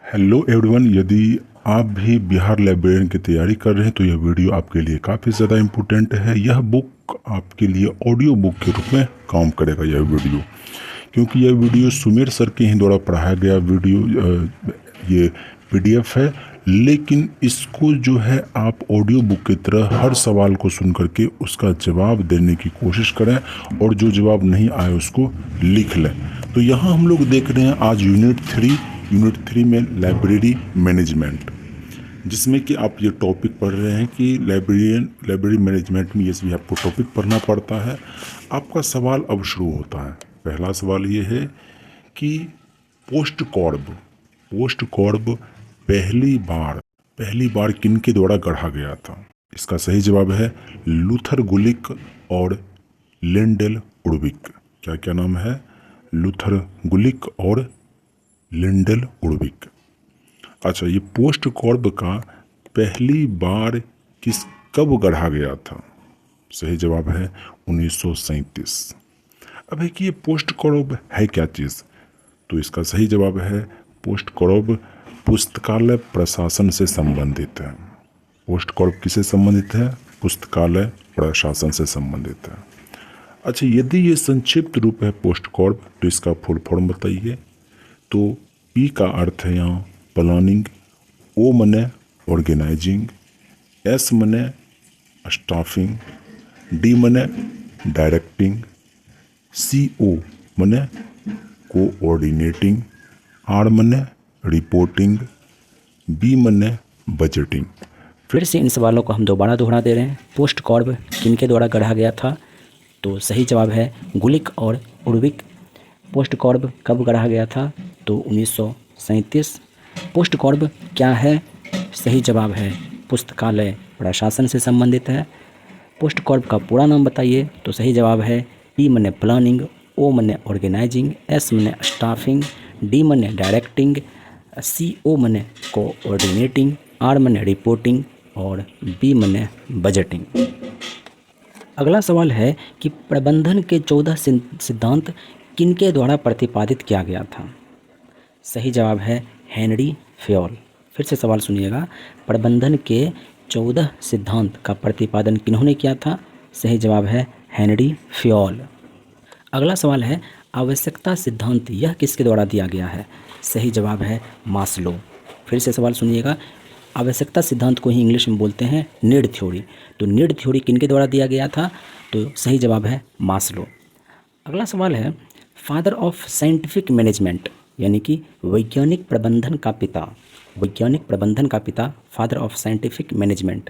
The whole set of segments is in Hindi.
हेलो एवरीवन, यदि आप भी बिहार लाइब्रेरियन की तैयारी कर रहे हैं तो यह वीडियो आपके लिए काफ़ी ज़्यादा इम्पोर्टेंट है। यह बुक आपके लिए ऑडियो बुक के रूप में काम करेगा यह वीडियो, क्योंकि यह वीडियो सुमेर सर के ही द्वारा पढ़ाया गया वीडियो ये पीडीएफ है। लेकिन इसको जो है आप ऑडियो बुक की तरह हर सवाल को सुन करके उसका जवाब देने की कोशिश करें और जो जवाब नहीं आए उसको लिख लें। तो यहाँ हम लोग देख रहे हैं आज यूनिट 3 में लाइब्रेरी मैनेजमेंट, जिसमें कि आप ये टॉपिक पढ़ रहे हैं कि लाइब्रेरी मैनेजमेंट में ये सभी आपको टॉपिक पढ़ना पड़ता है। आपका सवाल अब शुरू होता है। पहला सवाल ये है कि पोस्ट कॉर्ब पहली बार किन के द्वारा गढ़ा गया था? इसका सही जवाब है लूथर गुलिक और लिंडेल उडविक। क्या क्या नाम है? लूथर गुलिक और लिंडेल उडविक। अच्छा, ये पोस्ट कॉर्ब का पहली बार कब गढ़ा गया था? सही जवाब है 1937। अब है कि ये पोस्ट कॉर्ब है क्या चीज़? तो इसका सही जवाब है पोस्ट कॉर्ब पुस्तकालय प्रशासन से संबंधित है। पोस्ट कॉर्ब किससे संबंधित है? पुस्तकालय प्रशासन से संबंधित है। अच्छा, यदि ये संक्षिप्त रूप है पोस्ट कॉर्ब तो इसका फुल फॉर्म बताइए। तो पी का अर्थ है यहाँ प्लानिंग, ओ मने ऑर्गेनाइजिंग, एस मने स्टाफिंग, डी मने डायरेक्टिंग, सी ओ मने कोऑर्डिनेटिंग, आर मने रिपोर्टिंग, बी मने बजटिंग। फिर से इन सवालों को हम दोबारा दोहरा दे रहे हैं। पोस्ट कॉर्ब किन के द्वारा गढ़ा गया था? तो सही जवाब है गुलिक और उडविक। पोस्ट कॉर्ब कब गढ़ा गया था? तो 1937। पोस्ट कॉर्ब क्या है? सही जवाब है पुस्तकालय प्रशासन से संबंधित है। पोस्ट कॉर्ब का पूरा नाम बताइए। तो सही जवाब है पी मने प्लानिंग, ओ मने ऑर्गेनाइजिंग, एस मने स्टाफिंग, डी मने डायरेक्टिंग, सी ओ मने कोऑर्डिनेटिंग, आर मने रिपोर्टिंग और बी मने बजटिंग। अगला सवाल है कि प्रबंधन के 14 सिद्धांत किनके द्वारा प्रतिपादित किया गया था? सही जवाब है हेनरी फ्योल। फिर से सवाल सुनिएगा। प्रबंधन के 14 सिद्धांत का प्रतिपादन किन्होंने किया था? सही जवाब है हेनरी फ्योल। अगला सवाल है आवश्यकता सिद्धांत यह किसके द्वारा दिया गया है? सही जवाब है मास्लो। फिर से सवाल सुनिएगा। आवश्यकता सिद्धांत को ही इंग्लिश में बोलते हैं नीड थ्योरी। तो नीड थ्योरी किनके द्वारा दिया गया था? तो सही जवाब है मास्लो। अगला सवाल है फादर ऑफ साइंटिफिक मैनेजमेंट यानी कि वैज्ञानिक प्रबंधन का पिता फादर ऑफ साइंटिफिक मैनेजमेंट।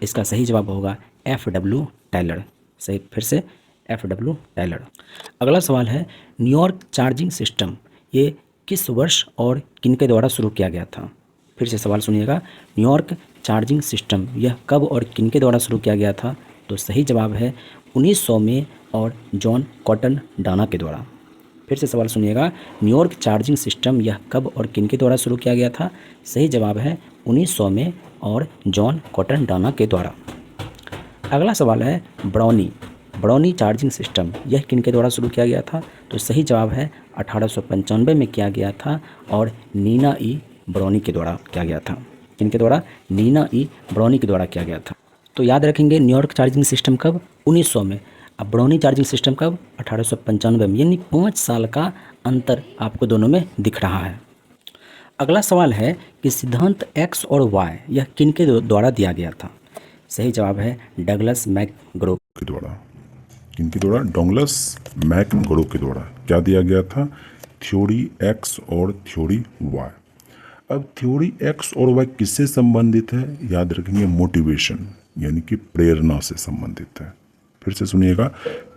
इसका सही जवाब होगा F.W. टायलर। सही, फिर से F.W. टायलर। अगला सवाल है न्यूयॉर्क चार्जिंग सिस्टम ये किस वर्ष और किनके द्वारा शुरू किया गया था? फिर से सवाल सुनिएगा। न्यूयॉर्क चार्जिंग सिस्टम यह कब और किनके द्वारा शुरू किया गया था? तो सही जवाब है 1900 में और जॉन कॉटन डाना के द्वारा। फिर से सवाल सुनिएगा। न्यूयॉर्क चार्जिंग सिस्टम यह कब और किनके द्वारा शुरू किया गया था? सही जवाब है 1900 में और जॉन कॉटन डाना के द्वारा। अगला सवाल है ब्राउनी चार्जिंग सिस्टम यह किनके द्वारा शुरू किया गया था? तो सही जवाब है 1895 में किया गया था और नीना ई ब्राउनी के द्वारा किया गया था। किनके द्वारा? नीना ई ब्राउनी के द्वारा किया गया था। तो याद रखेंगे न्यूयॉर्क चार्जिंग सिस्टम कब? 1900 में। अब ब्राउनी चार्जिंग सिस्टम कब? 1895 में। यानी 5 साल का अंतर आपको दोनों में दिख रहा है। अगला सवाल है कि सिद्धांत एक्स और वाई यह किनके द्वारा दिया गया था? सही जवाब है डगलस मैकग्रो के द्वारा। किनके द्वारा? डगलस मैकग्रो के द्वारा। क्या दिया गया था? थ्योरी एक्स और थ्योरी वाई। अब थ्योरी एक्स और वाई किससे संबंधित है? याद रखेंगे मोटिवेशन यानी कि प्रेरणा से संबंधित है। फिर से सुनिएगा।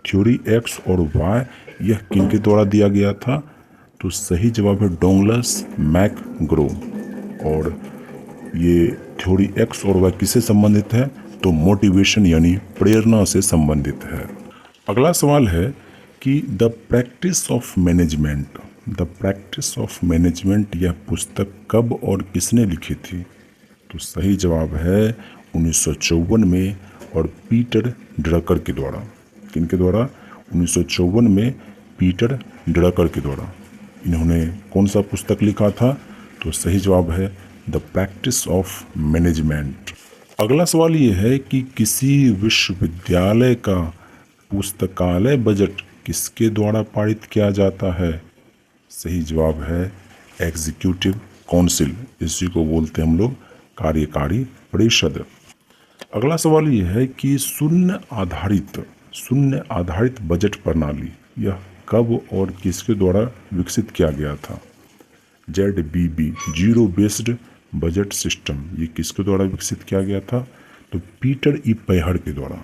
थ्योरी एक्स और वाई यह किनके द्वारा दिया गया था? तो सही जवाब है डगलस मैकग्रो। और ये थ्योरी एक्स और वाई किससे संबंधित है? तो मोटिवेशन यानी प्रेरणा से संबंधित है। अगला सवाल है कि द प्रैक्टिस ऑफ मैनेजमेंट यह पुस्तक कब और किसने लिखी थी? तो सही जवाब है 1954 में और पीटर ड्रकर के द्वारा। किनके द्वारा? 1954 में पीटर ड्रकर के द्वारा। इन्होंने कौन सा पुस्तक लिखा था? तो सही जवाब है द प्रैक्टिस ऑफ मैनेजमेंट। अगला सवाल ये है कि किसी विश्वविद्यालय का पुस्तकालय बजट किसके द्वारा पारित किया जाता है? सही जवाब है एग्जीक्यूटिव काउंसिल, इसी को बोलते हैं हम लोग कार्यकारी परिषद। अगला सवाल यह है कि शून्य आधारित बजट प्रणाली यह कब और किसके द्वारा विकसित किया गया था? ZBB zero based budget system, ये किसके द्वारा विकसित किया गया था? तो पीटर ई पैहर के द्वारा।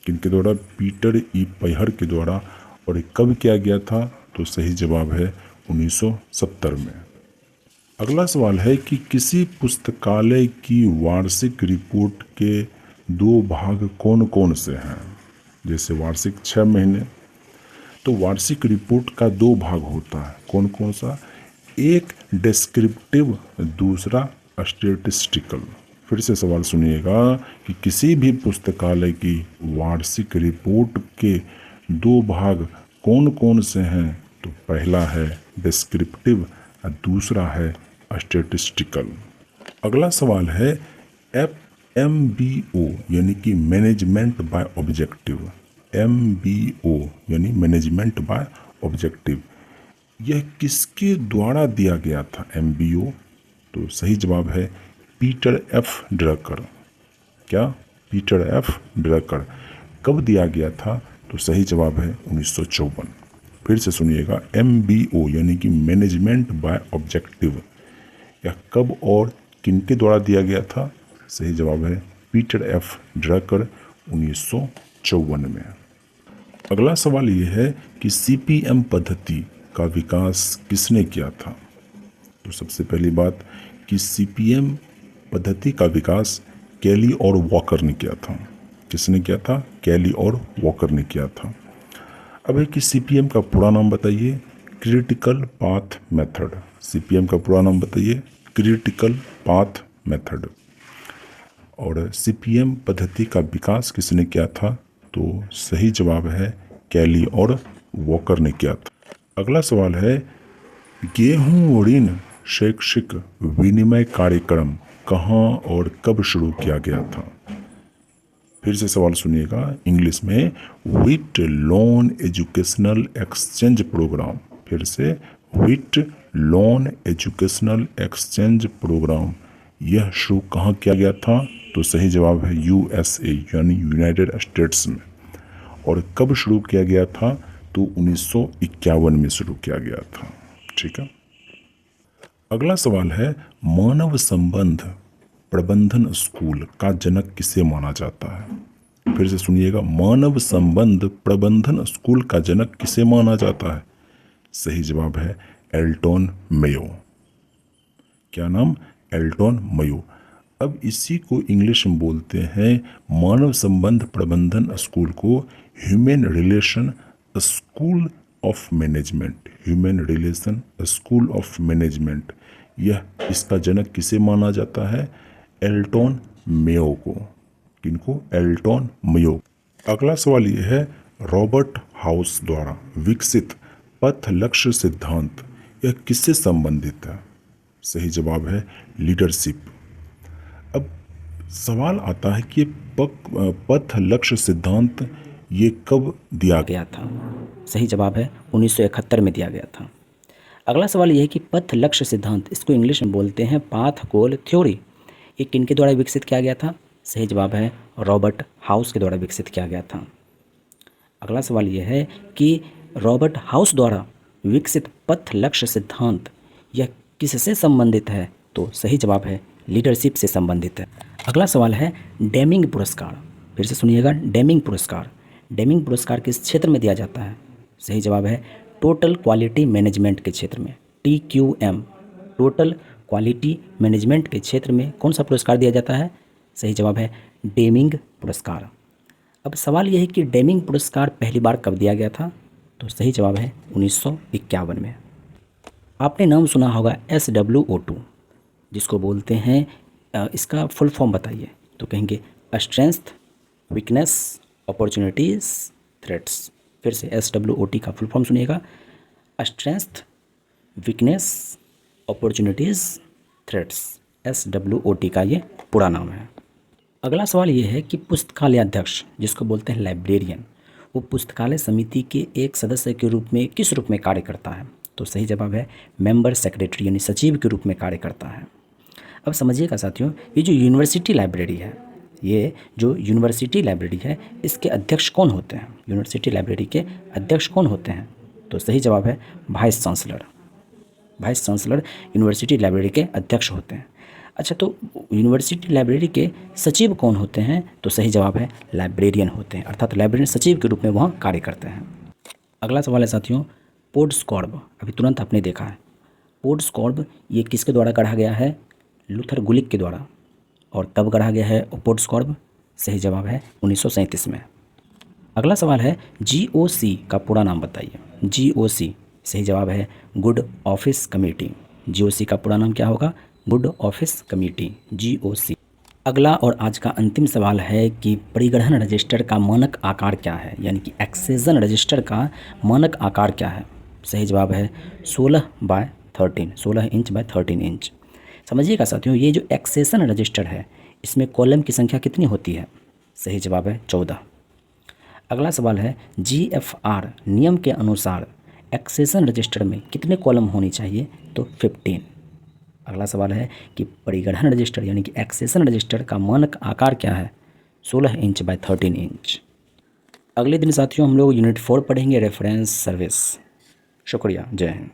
किनके द्वारा? पीटर ई पैहर के द्वारा। और ये कब किया गया था? तो सही जवाब है 1970 में। अगला सवाल है कि किसी पुस्तकालय की वार्षिक रिपोर्ट के 2 भाग कौन कौन से हैं? जैसे वार्षिक 6 महीने, तो वार्षिक रिपोर्ट का 2 भाग होता है। कौन कौन सा? एक डिस्क्रिप्टिव, दूसरा स्टैटिस्टिकल। फिर से सवाल सुनिएगा कि किसी भी पुस्तकालय की वार्षिक रिपोर्ट के 2 भाग कौन कौन से हैं? तो पहला है डिस्क्रिप्टिव और दूसरा है स्टैटिस्टिकल। अगला सवाल है MBO यानी कि मैनेजमेंट बाय ऑब्जेक्टिव। MBO यानी मैनेजमेंट बाय ऑब्जेक्टिव, यह किसके द्वारा दिया गया था? MBO, तो सही जवाब है पीटर एफ ड्रकर। क्या? Peter F Drucker. कब दिया गया था? तो सही जवाब है 1954। फिर से सुनिएगा, MBO यानी कि मैनेजमेंट बाय ऑब्जेक्टिव, यह कब और किनके द्वारा दिया गया था? सही जवाब है पीटर एफ ड्रकर 1954 में। अगला सवाल यह है कि CPM पद्धति का विकास किसने किया था? तो सबसे पहली बात कि CPM पद्धति का विकास कैली और वॉकर ने किया था। किसने किया था? कैली और वॉकर ने किया था। अब है कि CPM का पूरा नाम बताइए। Critical path method. CPM का पूरा नाम बताइए, क्रिटिकल पाथ मेथड। और CPM पद्धति का विकास किसने किया था? तो सही जवाब है कैली और वॉकर ने किया था। अगला सवाल है गेहूं ऋण शैक्षिक विनिमय कार्यक्रम कहाँ और कब शुरू किया गया था? फिर से सवाल सुनिएगा इंग्लिश में, विट लोन एजुकेशनल एक्सचेंज प्रोग्राम। फिर से, विट लोन एजुकेशनल एक्सचेंज प्रोग्राम, यह शुरू कहाँ किया गया था? तो सही जवाब है USA यानी यूनाइटेड स्टेट्स में। और कब शुरू किया गया था? तो 1951 में शुरू किया गया था। ठीक है। अगला सवाल है मानव संबंध प्रबंधन स्कूल का जनक किसे माना जाता है? फिर से सुनिएगा, मानव संबंध प्रबंधन स्कूल का जनक किसे माना जाता है? सही जवाब है एल्टन मेयो। क्या नाम? Elton Mayo. अब इसी को इंग्लिश में बोलते हैं मानव संबंध प्रबंधन स्कूल को human relation school of management. Human relation school of management, यह इसका जनक किसे माना जाता है? एल्टन मेयो को। किनको? Elton Mayo. अगला सवाल यह है रॉबर्ट हाउस द्वारा विकसित पथ लक्ष्य सिद्धांत, यह किससे संबंधित है? सही जवाब है लीडरशिप। अब सवाल आता है कि पथ लक्ष्य सिद्धांत ये कब दिया गया था? सही जवाब है 1971 में दिया गया था। अगला सवाल यह है कि पथ लक्ष्य सिद्धांत, इसको इंग्लिश में बोलते हैं पाथ गोल थ्योरी, ये किनके द्वारा विकसित किया गया था? सही जवाब है रॉबर्ट हाउस के द्वारा विकसित किया गया था। अगला सवाल यह है कि रॉबर्ट हाउस द्वारा विकसित पथ लक्ष्य सिद्धांत यह किससे संबंधित है? तो सही जवाब है लीडरशिप से संबंधित है। अगला सवाल है डेमिंग पुरस्कार। फिर से सुनिएगा, डेमिंग पुरस्कार। डेमिंग पुरस्कार किस क्षेत्र में दिया जाता है? सही जवाब है टोटल क्वालिटी मैनेजमेंट के क्षेत्र में। TQM, टोटल क्वालिटी मैनेजमेंट के क्षेत्र में कौन सा पुरस्कार दिया जाता है? सही जवाब है डेमिंग पुरस्कार। अब सवाल यह है कि डेमिंग पुरस्कार पहली बार कब दिया गया था? तो सही जवाब है 1951 में। आपने नाम सुना होगा SWOT, जिसको बोलते हैं, इसका फुल फॉर्म बताइए। तो कहेंगे स्ट्रेंथ, वीकनेस, अपॉर्चुनिटीज़, थ्रेट्स। फिर से SWOT का फुल फॉर्म सुनिएगा, strength, weakness, opportunities threads, SWOT का ये पूरा नाम है। अगला सवाल ये है कि पुस्तकालय अध्यक्ष, जिसको बोलते हैं लाइब्रेरियन, वो पुस्तकालय समिति के एक सदस्य के रूप में किस रूप में कार्य करता है? तो सही जवाब है मेंबर सेक्रेटरी, यानी सचिव के रूप में कार्य करता है। अब समझिएगा साथियों, ये जो यूनिवर्सिटी लाइब्रेरी है, ये जो यूनिवर्सिटी लाइब्रेरी है, इसके अध्यक्ष कौन होते हैं? यूनिवर्सिटी लाइब्रेरी के अध्यक्ष कौन होते हैं? तो सही जवाब है vice chancellor. Vice chancellor university library के अध्यक्ष होते हैं। अच्छा, तो यूनिवर्सिटी लाइब्रेरी के सचिव कौन होते हैं? तो सही जवाब है लाइब्रेरियन होते हैं, अर्थात लाइब्रेरियन सचिव के रूप में वहाँ कार्य करते हैं। अगला सवाल है साथियों, पोर्ट्सकॉर्ब, अभी तुरंत आपने देखा है। पोर्ट्सकॉर्ब ये किसके द्वारा गढ़ा गया है? लूथर गुलिक के द्वारा। और कब गढ़ा गया है पोर्ट्सकॉर्ब? सही जवाब है 1937 में। अगला सवाल है GOC का पूरा नाम बताइए। GOC सही जवाब है गुड ऑफिस कमेटी। GOC का पूरा नाम क्या होगा? Good office committee, GOC। अगला और आज का अंतिम सवाल है कि परिग्रहण रजिस्टर का मानक आकार क्या है, यानी कि एक्सेशन रजिस्टर का मानक आकार क्या है? सही जवाब है 16/13, 16 इंच बाय 13 इंच। समझिएगा साथियों, ये जो एक्सेशन रजिस्टर है, इसमें कॉलम की संख्या कितनी होती है? सही जवाब है 14। अगला सवाल है GFR नियम के अनुसार एक्सेशन रजिस्टर में कितने कॉलम होनी चाहिए? तो 15। अगला सवाल है कि परिग्रहण रजिस्टर यानी कि एक्सेशन रजिस्टर का मानक आकार क्या है? 16 इंच बाय 13 इंच। अगले दिन साथियों हम लोग यूनिट 4 पढ़ेंगे, रेफरेंस सर्विस। शुक्रिया, जय हिंद।